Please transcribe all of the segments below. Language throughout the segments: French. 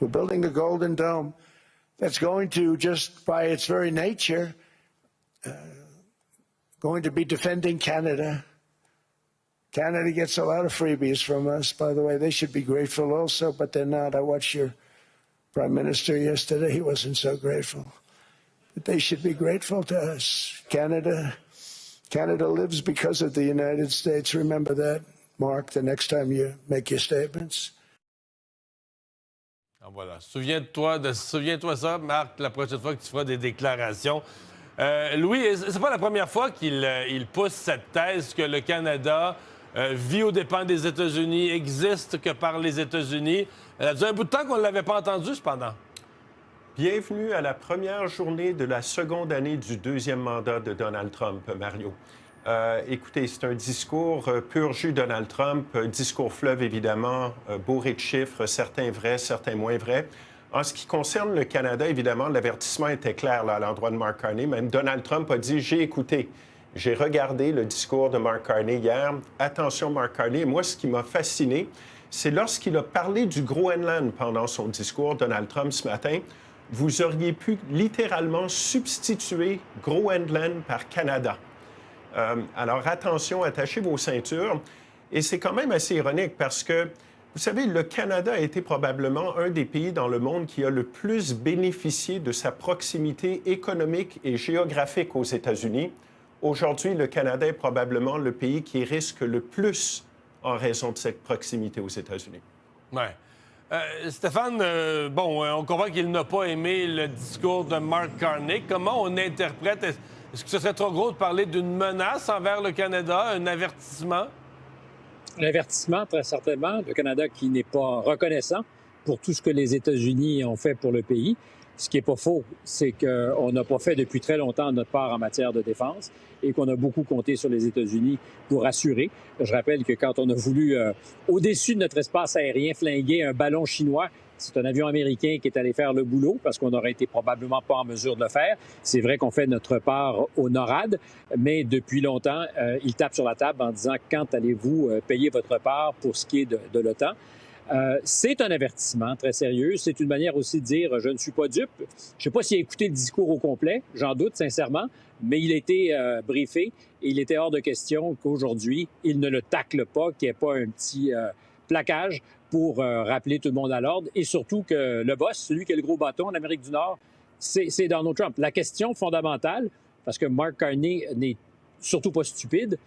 We're building a Golden Dome that's going to, just by its very nature, going to be defending Canada. Canada gets a lot of freebies from us, by the way. They should be grateful also, but they're not. I watched your Prime Minister yesterday. He wasn't so grateful. But they should be grateful to us. Canada lives because of the United States. Remember that, Mark, the next time you make your statements. Ah, voilà. Souviens-toi ça, Marc, la prochaine fois que tu feras des déclarations. Louis, c'est pas la première fois qu'il pousse cette thèse que le Canada vit aux dépens des États-Unis, existe que par les États-Unis. Ça faisait un bout de temps qu'on ne l'avait pas entendu, cependant. Bienvenue à la première journée de la seconde année du deuxième mandat de Donald Trump, Mario. Écoutez, c'est un discours pur jus Donald Trump, discours fleuve évidemment, bourré de chiffres, certains vrais, certains moins vrais. En ce qui concerne le Canada, évidemment, l'avertissement était clair là, à l'endroit de Mark Carney. Même Donald Trump a dit « J'ai écouté, j'ai regardé le discours de Mark Carney hier. Attention, Mark Carney. » Moi, ce qui m'a fasciné, c'est lorsqu'il a parlé du Groenland pendant son discours, Donald Trump, ce matin, vous auriez pu littéralement substituer Groenland par Canada. Alors, attention, attachez vos ceintures. Et c'est quand même assez ironique parce que, vous savez, le Canada a été probablement un des pays dans le monde qui a le plus bénéficié de sa proximité économique et géographique aux États-Unis. Aujourd'hui, le Canada est probablement le pays qui risque le plus en raison de cette proximité aux États-Unis. Oui. Stéphane, on comprend qu'il n'a pas aimé le discours de Mark Carney. Comment on interprète... Est-ce que ce serait trop gros de parler d'une menace envers le Canada, un avertissement? Un avertissement, très certainement. Le Canada qui n'est pas reconnaissant pour tout ce que les États-Unis ont fait pour le pays. Ce qui n'est pas faux, c'est qu'on n'a pas fait depuis très longtemps notre part en matière de défense et qu'on a beaucoup compté sur les États-Unis pour assurer. Je rappelle que quand on a voulu, au-dessus de notre espace aérien, flinguer un ballon chinois, c'est un avion américain qui est allé faire le boulot parce qu'on n'aurait été probablement pas en mesure de le faire. C'est vrai qu'on fait notre part au NORAD, mais depuis longtemps, il tape sur la table en disant « Quand allez-vous payer votre part pour ce qui est de l'OTAN? » C'est un avertissement très sérieux. C'est une manière aussi de dire « Je ne suis pas dupe ». Je ne sais pas s'il a écouté le discours au complet, j'en doute sincèrement, mais il a été briefé et il était hors de question qu'aujourd'hui, il ne le tacle pas, qu'il n'y ait pas un petit plaquage pour rappeler tout le monde à l'ordre et surtout que le boss, celui qui a le gros bâton en Amérique du Nord, c'est Donald Trump. La question fondamentale, parce que Mark Carney n'est surtout pas stupide,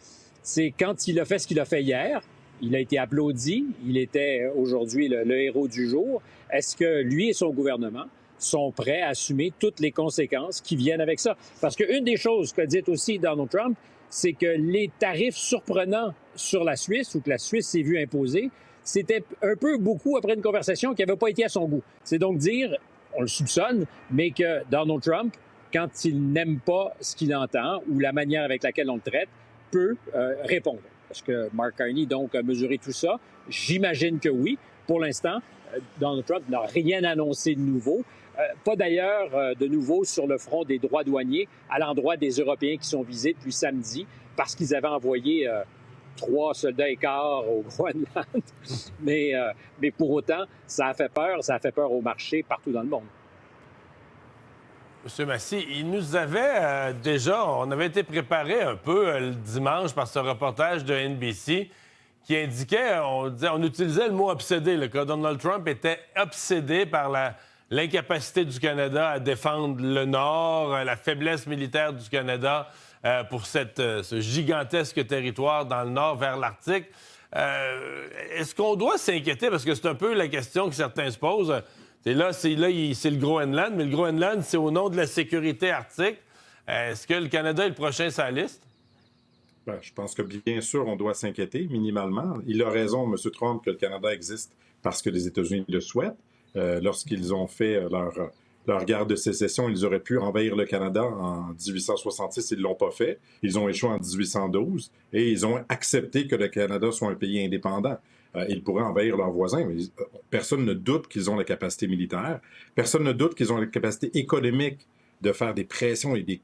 c'est quand il a fait ce qu'il a fait hier, il a été applaudi, il était aujourd'hui le héros du jour. Est-ce que lui et son gouvernement sont prêts à assumer toutes les conséquences qui viennent avec ça? Parce qu'une des choses qu'a dit aussi Donald Trump, c'est que les tarifs surprenants sur la Suisse, ou que la Suisse s'est vue imposer, c'était un peu beaucoup après une conversation qui n'avait pas été à son goût. C'est donc dire, on le soupçonne, mais que Donald Trump, quand il n'aime pas ce qu'il entend ou la manière avec laquelle on le traite, peut répondre. Est-ce que Mark Carney, donc, a mesuré tout ça? J'imagine que oui. Pour l'instant, Donald Trump n'a rien annoncé de nouveau. Pas d'ailleurs de nouveau sur le front des droits douaniers à l'endroit des Européens qui sont visés depuis samedi parce qu'ils avaient envoyé 3 soldats et quart au Groenland. mais pour autant, ça a fait peur au marché partout dans le monde. M. Massy, il nous avait on avait été préparé un peu le dimanche par ce reportage de NBC qui indiquait, on utilisait le mot obsédé, là, que Donald Trump était obsédé par l'incapacité du Canada à défendre le Nord, la faiblesse militaire du Canada pour ce gigantesque territoire dans le Nord vers l'Arctique. Est-ce qu'on doit s'inquiéter? Parce que c'est un peu la question que certains se posent. C'est le Groenland, mais le Groenland, c'est au nom de la sécurité arctique. Est-ce que le Canada est le prochain sur la liste? Bien, je pense que bien sûr, on doit s'inquiéter minimalement. Il a raison, M. Trump, que le Canada existe parce que les États-Unis le souhaitent. Lorsqu'ils ont fait leur guerre de sécession, ils auraient pu envahir le Canada en 1866. Ils ne l'ont pas fait. Ils ont échoué en 1812 et ils ont accepté que le Canada soit un pays indépendant. Ils pourraient envahir leurs voisins, mais personne ne doute qu'ils ont la capacité militaire. Personne ne doute qu'ils ont la capacité économique de faire des pressions et des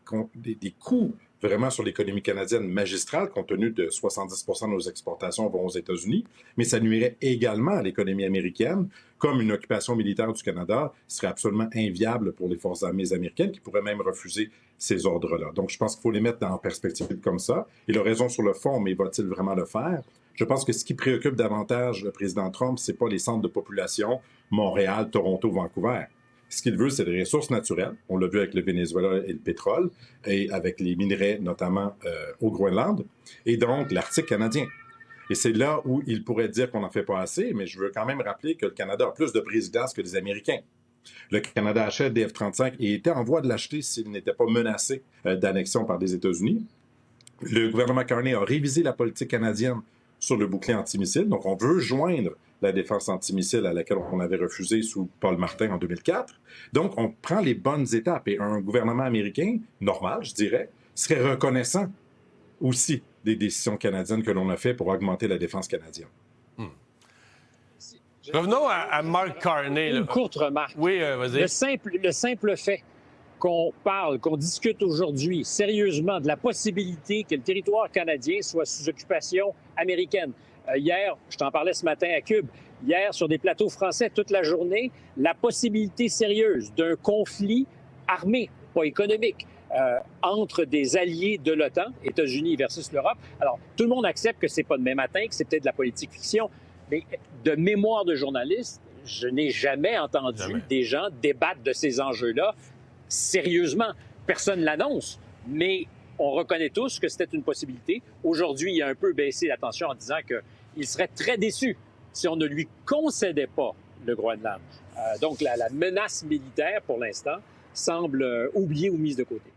coups vraiment sur l'économie canadienne magistrale, compte tenu de 70% de nos exportations vont aux États-Unis, mais ça nuirait également à l'économie américaine, comme une occupation militaire du Canada serait absolument inviable pour les forces armées américaines qui pourraient même refuser ces ordres-là. Donc, je pense qu'il faut les mettre en perspective comme ça. Il a raison sur le fond, mais va-t-il vraiment le faire? Je pense que ce qui préoccupe davantage le président Trump, c'est pas les centres de population, Montréal, Toronto, Vancouver. Ce qu'il veut, c'est des ressources naturelles. On l'a vu avec le Venezuela et le pétrole, et avec les minerais, notamment au Groenland, et donc l'Arctique canadien. Et c'est là où il pourrait dire qu'on n'en fait pas assez, mais je veux quand même rappeler que le Canada a plus de présidences que les Américains. Le Canada achète des F-35 et était en voie de l'acheter s'il n'était pas menacé d'annexion par les États-Unis. Le gouvernement Carney a révisé la politique canadienne sur le bouclier antimissile. Donc, on veut joindre la défense antimissile à laquelle on avait refusé sous Paul Martin en 2004. Donc, on prend les bonnes étapes. Et un gouvernement américain, normal, je dirais, serait reconnaissant aussi des décisions canadiennes que l'on a faites pour augmenter la défense canadienne. Revenons à Mark Carney. Une courte remarque. Oui, vas-y. Le simple fait qu'on parle, qu'on discute aujourd'hui sérieusement de la possibilité que le territoire canadien soit sous occupation américaine. Hier, je t'en parlais ce matin à Cube, hier, sur des plateaux français toute la journée, la possibilité sérieuse d'un conflit armé, pas économique, entre des alliés de l'OTAN, États-Unis versus l'Europe. Alors, tout le monde accepte que c'est pas demain matin, que c'est peut-être de la politique fiction, mais de mémoire de journaliste, je n'ai jamais entendu des gens débattre de ces enjeux-là sérieusement. Personne ne l'annonce, mais on reconnaît tous que c'était une possibilité. Aujourd'hui, il a un peu baissé la tension en disant qu'il serait très déçu si on ne lui concédait pas le Groenland. Donc, la menace militaire, pour l'instant, semble oubliée ou mise de côté.